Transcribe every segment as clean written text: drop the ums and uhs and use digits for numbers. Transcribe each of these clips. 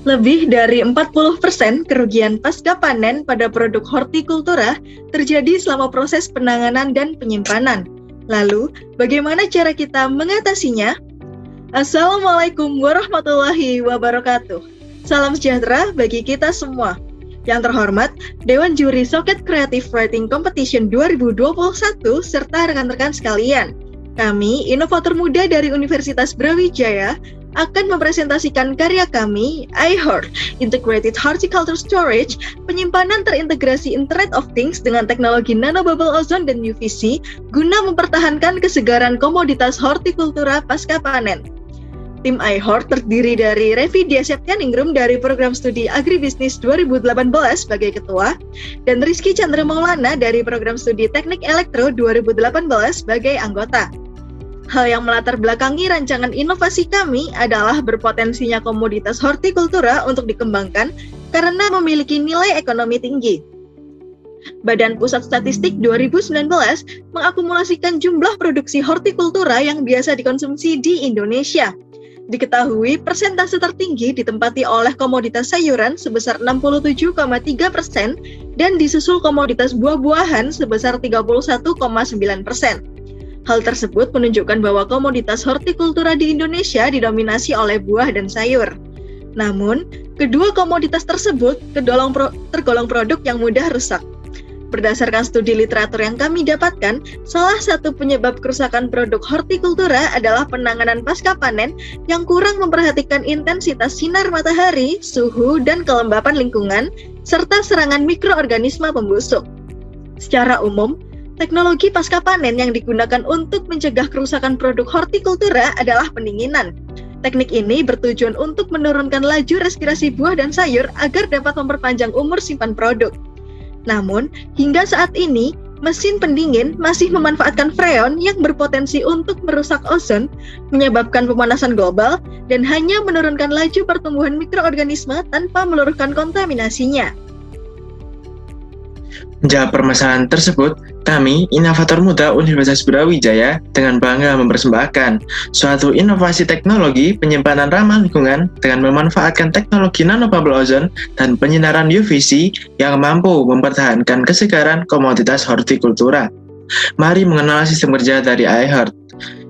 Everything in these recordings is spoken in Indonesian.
Lebih dari 40% kerugian pasca panen pada produk hortikultura terjadi selama proses penanganan dan penyimpanan. Lalu, bagaimana cara kita mengatasinya? Assalamualaikum warahmatullahi wabarakatuh. Salam sejahtera bagi kita semua. Yang terhormat, Dewan Juri Soket Creative Writing Competition 2021 serta rekan-rekan sekalian. Kami, inovator muda dari Universitas Brawijaya, akan mempresentasikan karya kami, iHeart, Integrated Horticulture Storage, penyimpanan terintegrasi Internet of Things dengan teknologi nanobubble ozon dan UVC, guna mempertahankan kesegaran komoditas hortikultura pasca panen. Tim iHeart terdiri dari Revi Dia Septianingrum dari Program Studi Agribisnis 2018 sebagai Ketua, dan Rizky Chandra Maulana dari Program Studi Teknik Elektro 2018 sebagai anggota. Hal yang melatar belakangi rancangan inovasi kami adalah berpotensinya komoditas hortikultura untuk dikembangkan karena memiliki nilai ekonomi tinggi. Badan Pusat Statistik 2019 mengakumulasikan jumlah produksi hortikultura yang biasa dikonsumsi di Indonesia. Diketahui persentase tertinggi ditempati oleh komoditas sayuran sebesar 67,3% dan disusul komoditas buah-buahan sebesar 31,9%. Hal tersebut menunjukkan bahwa komoditas hortikultura di Indonesia didominasi oleh buah dan sayur. Namun, kedua komoditas tersebut tergolong produk yang mudah rusak. Berdasarkan studi literatur yang kami dapatkan, salah satu penyebab kerusakan produk hortikultura adalah penanganan pasca panen yang kurang memperhatikan intensitas sinar matahari, suhu, dan kelembapan lingkungan, serta serangan mikroorganisme pembusuk. Secara umum, teknologi pasca panen yang digunakan untuk mencegah kerusakan produk hortikultura adalah pendinginan. Teknik ini bertujuan untuk menurunkan laju respirasi buah dan sayur agar dapat memperpanjang umur simpan produk. Namun, hingga saat ini, mesin pendingin masih memanfaatkan freon yang berpotensi untuk merusak ozon, menyebabkan pemanasan global, dan hanya menurunkan laju pertumbuhan mikroorganisme tanpa meluruhkan kontaminasinya. Menjawab permasalahan tersebut, kami, inovator muda Universitas Brawijaya, dengan bangga mempersembahkan suatu inovasi teknologi penyimpanan ramah lingkungan dengan memanfaatkan teknologi nanobubble ozon dan penyinaran UVC yang mampu mempertahankan kesegaran komoditas hortikultura. Mari mengenal sistem kerja dari iHeart.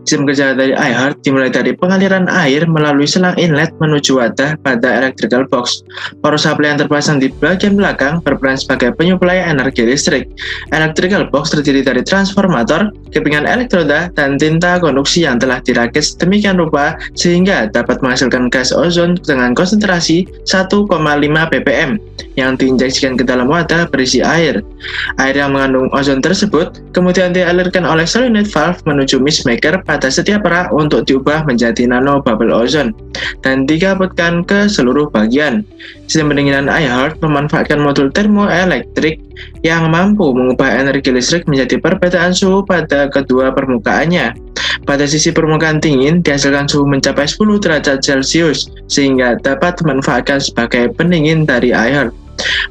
Sistem kerja dari iHeart dimulai dari pengaliran air melalui selang inlet menuju wadah pada electrical box. Power supply yang terpasang di bagian belakang berperan sebagai penyuplai energi listrik. Electrical box terdiri dari transformator, kepingan elektroda, dan tinta konduksi yang telah dirakit sedemikian rupa sehingga dapat menghasilkan gas ozon dengan konsentrasi 1,5 ppm yang diinjeksikan ke dalam wadah berisi air. Air yang mengandung ozon tersebut kemudian dialirkan oleh solenoid valve menuju mist maker pada setiap rak untuk diubah menjadi nano bubble ozon dan digabungkan ke seluruh bagian. Sistem pendinginan iHeart memanfaatkan modul termoelektrik yang mampu mengubah energi listrik menjadi perbedaan suhu pada kedua permukaannya. Pada sisi permukaan dingin dihasilkan suhu mencapai 10 derajat Celcius sehingga dapat dimanfaatkan sebagai pendingin dari iHeart.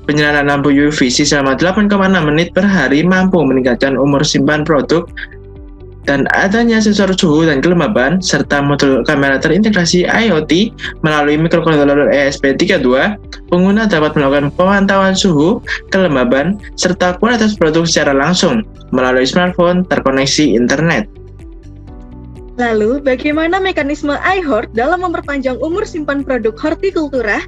Penyinaran lampu UVC selama 8,6 menit per hari mampu meningkatkan umur simpan produk, dan adanya sensor suhu dan kelembaban serta modul kamera terintegrasi IoT melalui microcontroller ESP32, pengguna dapat melakukan pemantauan suhu, kelembaban, serta kualitas produk secara langsung melalui smartphone terkoneksi internet. Lalu, bagaimana mekanisme iHeart dalam memperpanjang umur simpan produk hortikultura?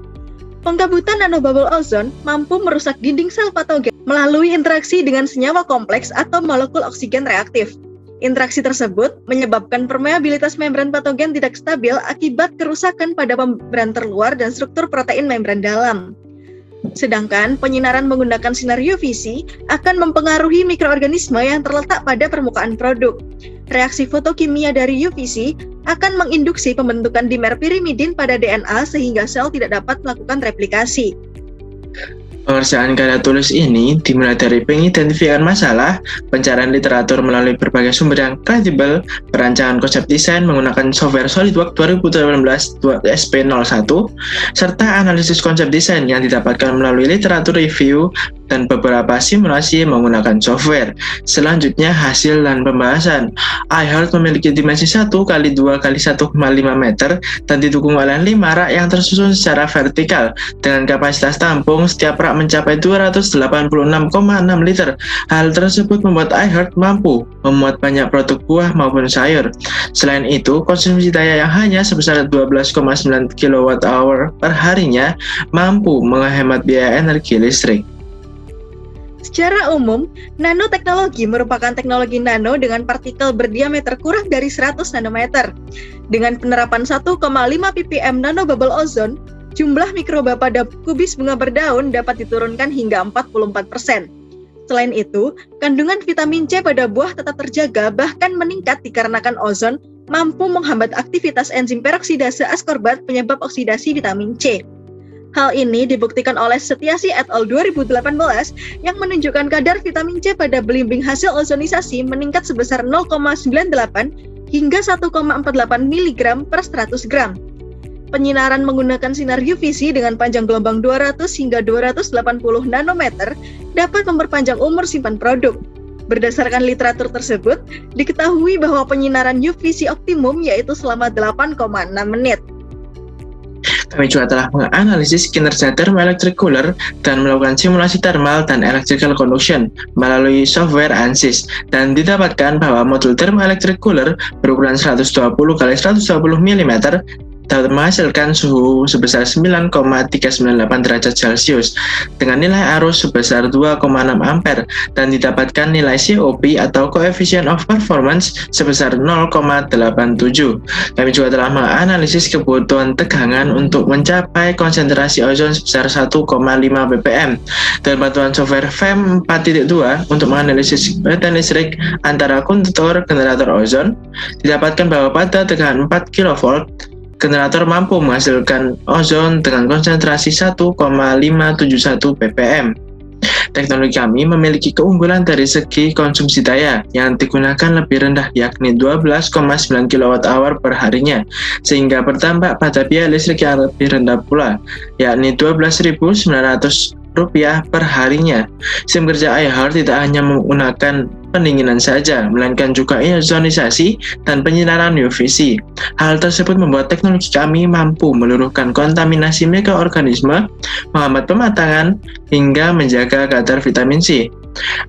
Pengkabutan nanobubble ozon mampu merusak dinding sel patogen melalui interaksi dengan senyawa kompleks atau molekul oksigen reaktif. Interaksi tersebut menyebabkan permeabilitas membran patogen tidak stabil akibat kerusakan pada membran terluar dan struktur protein membran dalam. Sedangkan penyinaran menggunakan sinar UVC akan mempengaruhi mikroorganisme yang terletak pada permukaan produk. Reaksi fotokimia dari UVC akan menginduksi pembentukan dimer pirimidin pada DNA sehingga sel tidak dapat melakukan replikasi. Pengerjaan karya tulis ini dimulai dari pengidentifikan masalah, pencarian literatur melalui berbagai sumber yang kredibel, perancangan konsep desain menggunakan software SolidWorks 2018 SP01, serta analisis konsep desain yang didapatkan melalui literatur review dan beberapa simulasi menggunakan software. Selanjutnya, hasil dan pembahasan. iHeart memiliki dimensi 1x2x1,5 meter dan didukung oleh 5 rak yang tersusun secara vertikal dengan kapasitas tampung setiap rak mencapai 286,6 liter. Hal tersebut membuat iHeart mampu memuat banyak produk buah maupun sayur. Selain itu, konsumsi daya yang hanya sebesar 12,9 kWh per harinya mampu menghemat biaya energi listrik. Secara umum, nanoteknologi merupakan teknologi nano dengan partikel berdiameter kurang dari 100 nanometer. Dengan penerapan 1,5 ppm nanobubble ozon, jumlah mikroba pada kubis bunga berdaun dapat diturunkan hingga 44%. Selain itu, kandungan vitamin C pada buah tetap terjaga bahkan meningkat dikarenakan ozon mampu menghambat aktivitas enzim peroksidase askorbat penyebab oksidasi vitamin C. Hal ini dibuktikan oleh Setiasi et al. 2018 yang menunjukkan kadar vitamin C pada belimbing hasil ozonisasi meningkat sebesar 0,98 hingga 1,48 mg per 100 gram. Penyinaran menggunakan sinar UVC dengan panjang gelombang 200 hingga 280 nanometer dapat memperpanjang umur simpan produk. Berdasarkan literatur tersebut, diketahui bahwa penyinaran UVC optimum yaitu selama 8,6 menit. Kami juga telah menganalisis kinerja thermoelectric cooler dan melakukan simulasi thermal dan electrical conduction melalui software ANSYS, dan didapatkan bahwa modul thermoelectric cooler berukuran 120x120 mm dapat menghasilkan suhu sebesar 9,398 derajat Celcius dengan nilai arus sebesar 2,6 ampere dan didapatkan nilai COP atau Coefficient of Performance sebesar 0,87. Kami juga telah menganalisis kebutuhan tegangan untuk mencapai konsentrasi ozon sebesar 1,5 ppm dan bantuan software FEM 4.2 untuk menganalisis baterai listrik antara konduktor generator ozon. Didapatkan bahwa pada tegangan 4 kV, generator mampu menghasilkan ozon dengan konsentrasi 1,571 ppm. Teknologi kami memiliki keunggulan dari segi konsumsi daya yang digunakan lebih rendah, yakni 12,9 kWh per harinya, sehingga berdampak pada biaya listrik yang lebih rendah pula, yakni Rp12.900 per harinya. Sistem kerja iHeart tidak hanya menggunakan pendinginan saja, melainkan juga ozonisasi dan penyinaran UVC. Hal tersebut membuat teknologi kami mampu meluruhkan kontaminasi mikroorganisme, menghambat pematangan, hingga menjaga kadar vitamin C.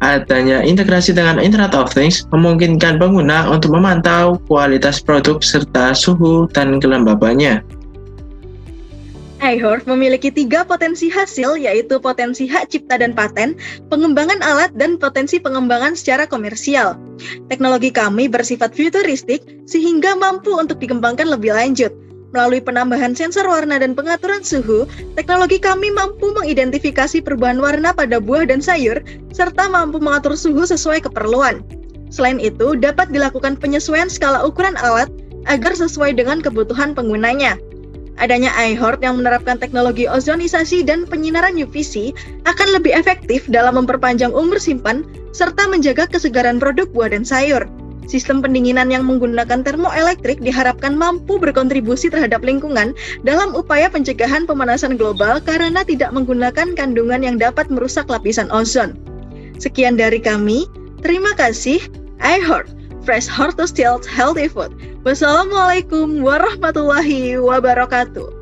Adanya integrasi dengan Internet of Things memungkinkan pengguna untuk memantau kualitas produk serta suhu dan kelembabannya. iHeart memiliki 3 potensi hasil, yaitu potensi hak cipta dan paten, pengembangan alat, dan potensi pengembangan secara komersial. Teknologi kami bersifat futuristik sehingga mampu untuk dikembangkan lebih lanjut. Melalui penambahan sensor warna dan pengaturan suhu, teknologi kami mampu mengidentifikasi perubahan warna pada buah dan sayur, serta mampu mengatur suhu sesuai keperluan. Selain itu, dapat dilakukan penyesuaian skala ukuran alat agar sesuai dengan kebutuhan penggunanya. Adanya iHeart yang menerapkan teknologi ozonisasi dan penyinaran UVC akan lebih efektif dalam memperpanjang umur simpan serta menjaga kesegaran produk buah dan sayur. Sistem pendinginan yang menggunakan termoelektrik diharapkan mampu berkontribusi terhadap lingkungan dalam upaya pencegahan pemanasan global karena tidak menggunakan kandungan yang dapat merusak lapisan ozon. Sekian dari kami, terima kasih. iHeart, fresh heart to still healthy food. Wassalamualaikum warahmatullahi wabarakatuh.